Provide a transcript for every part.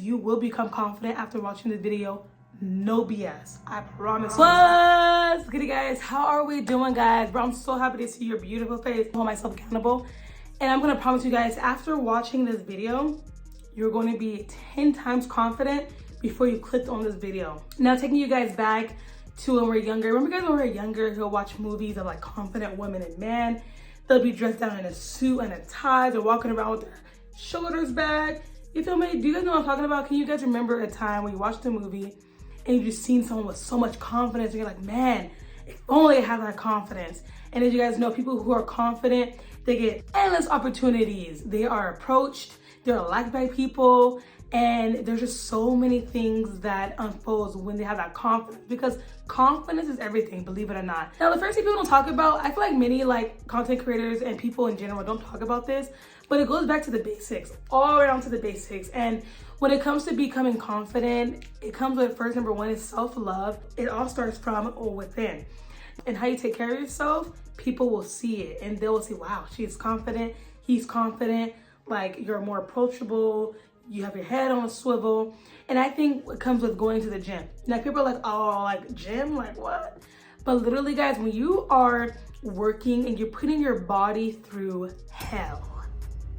you will become confident after watching this video. No BS, I promise. What's good, guys? How are we doing, guys? Bro, I'm so happy to see your beautiful face. Hold myself accountable. And I'm gonna promise you guys, after watching this video, you're going to be 10 times confident before you clicked on this video. Now, taking you guys back to when we were younger. Remember, guys, when we were younger, you'll watch movies of like confident women and men. They'll be dressed down in a suit and a tie. They're walking around with their shoulders back. You feel me? Do you guys know what I'm talking about? Can you guys remember a time when you watched a movie and you just seen someone with so much confidence and you're like, man, if only I had that confidence. And as you guys know, people who are confident, they get endless opportunities. They are approached, they're liked by people, and there's just so many things that unfolds when they have that confidence, because confidence is everything, believe it or not. Now, the first thing people don't talk about, I feel like many like content creators and people in general don't talk about this, but it goes back to the basics, all the way down to the basics. And when it comes to becoming confident, it comes with first, number one is self-love. It all starts from within. And how you take care of yourself, people will see it and they will say, wow, she's confident, he's confident, like you're more approachable, you have your head on a swivel. And I think it comes with going to the gym. Now people are like, oh, like gym, like what? But literally, guys, when you are working and you're putting your body through hell,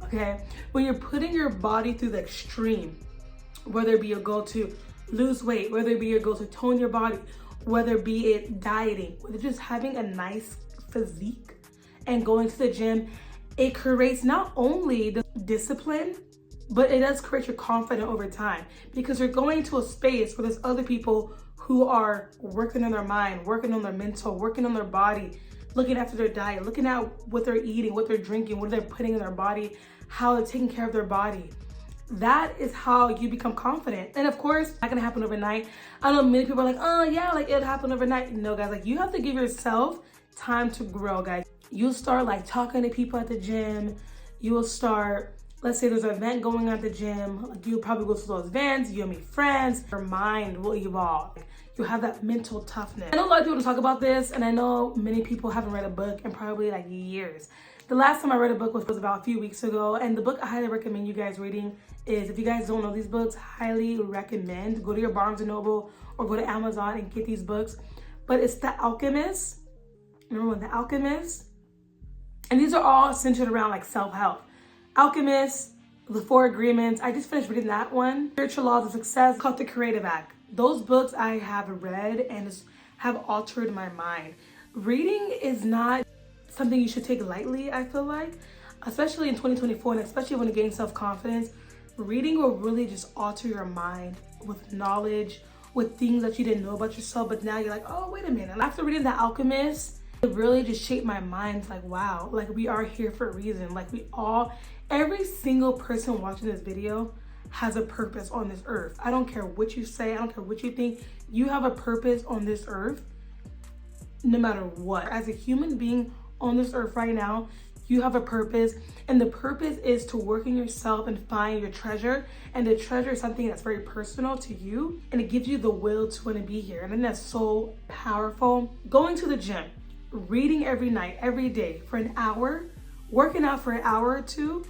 okay? When you're putting your body through the extreme, whether it be your goal to lose weight, whether it be your goal to tone your body, whether it be it dieting, whether just having a nice physique and going to the gym, it creates not only the discipline, but it does create your confidence over time, because you're going to a space where there's other people who are working on their mind, working on their mental, working on their body, looking after their diet, looking at what they're eating, what they're drinking, what they're putting in their body, how they're taking care of their body. That is how you become confident. And of course, it's not gonna happen overnight. I know many people are like, oh yeah, like it'll happen overnight. No, guys, like you have to give yourself time to grow, guys. You'll start like talking to people at the gym. You will start, let's say there's an event going on at the gym. Like, you'll probably go to those events, you'll meet friends. Your mind will evolve. You'll have that mental toughness. I know a lot of people don't talk about this, and I know many people haven't read a book in probably like years. The last time I read a book was about a few weeks ago, and the book I highly recommend you guys reading is, if you guys don't know these books, highly recommend, go to your Barnes & Noble or go to Amazon and get these books. But it's The Alchemist. Remember when The Alchemist? And these are all centered around like self-help. Alchemist, The Four Agreements. I just finished reading that one. Spiritual Laws of Success, called The Creative Act. Those books I have read and have altered my mind. Reading is not something you should take lightly, I feel like, especially in 2024, and especially when you gain self-confidence. Reading will really just alter your mind with knowledge, with things that you didn't know about yourself, but now you're like, oh, wait a minute. And after reading The Alchemist, it really just shaped my mind. It's like, wow, like we are here for a reason. Like every single person watching this video has a purpose on this earth. I don't care what you say, I don't care what you think. You have a purpose on this earth, no matter what. As a human being on this earth right now, you have a purpose, and the purpose is to work in yourself and find your treasure. And the treasure is something that's very personal to you, and it gives you the will to want to be here. And then that's so powerful. Going to the gym, reading every night, every day for an hour, working out for an hour or two,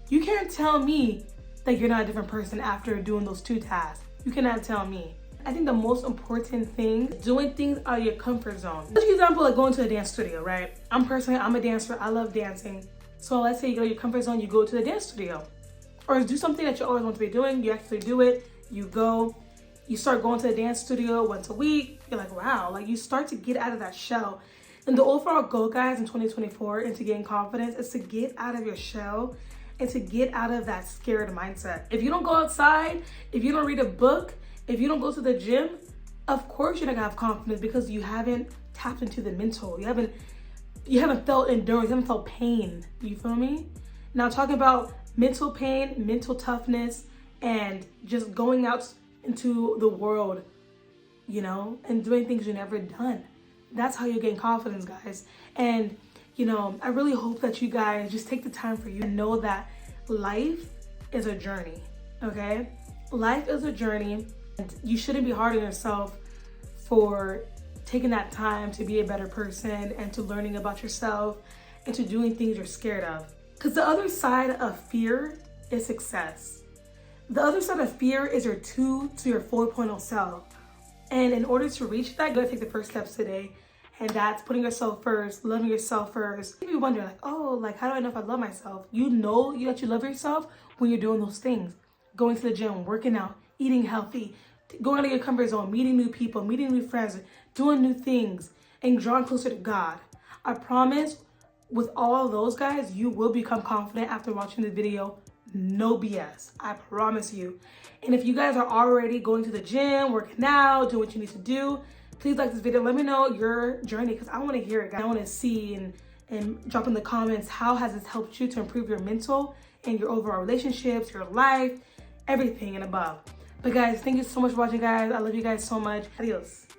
you can't tell me that you're not a different person after doing those two tasks. You cannot tell me. I think the most important thing is doing things out of your comfort zone. For example, like going to a dance studio, right? I'm a dancer, I love dancing. So let's say you go to your comfort zone, you go to the dance studio. Or do something that you always want to be doing, you actually do it, you go, you start going to the dance studio once a week, you're like, wow, like you start to get out of that shell. And the overall goal, guys, in 2024 into getting confidence is to get out of your shell and to get out of that scared mindset. If you don't go outside, if you don't read a book, if you don't go to the gym, of course you're not gonna have confidence, because you haven't tapped into the mental. You haven't felt endurance, you haven't felt pain. You feel me? Now, talking about mental pain, mental toughness, and just going out into the world, you know, and doing things you've never done. That's how you gain confidence, guys. And, you know, I really hope that you guys just take the time for you and know that life is a journey, okay? Life is a journey. You shouldn't be hard on yourself for taking that time to be a better person and to learning about yourself and to doing things you're scared of. Because the other side of fear is success. The other side of fear is your 2 to your 4.0 self. And in order to reach that, you gotta take the first steps today. And that's putting yourself first, loving yourself first. If you wonder, like, oh, like, how do I know if I love myself? You know that you love yourself when you're doing those things. Going to the gym, working out, eating healthy, going out of your comfort zone, meeting new people, meeting new friends, doing new things, and drawing closer to God. I promise, with all of those guys, you will become confident after watching the video. No BS. I promise you. And if you guys are already going to the gym, working out, doing what you need to do, please like this video. Let me know your journey because I want to hear it, guys. I want to see and drop in the comments, how has this helped you to improve your mental and your overall relationships, your life, everything and above. But guys, thank you so much for watching, guys. I love you guys so much. Adios.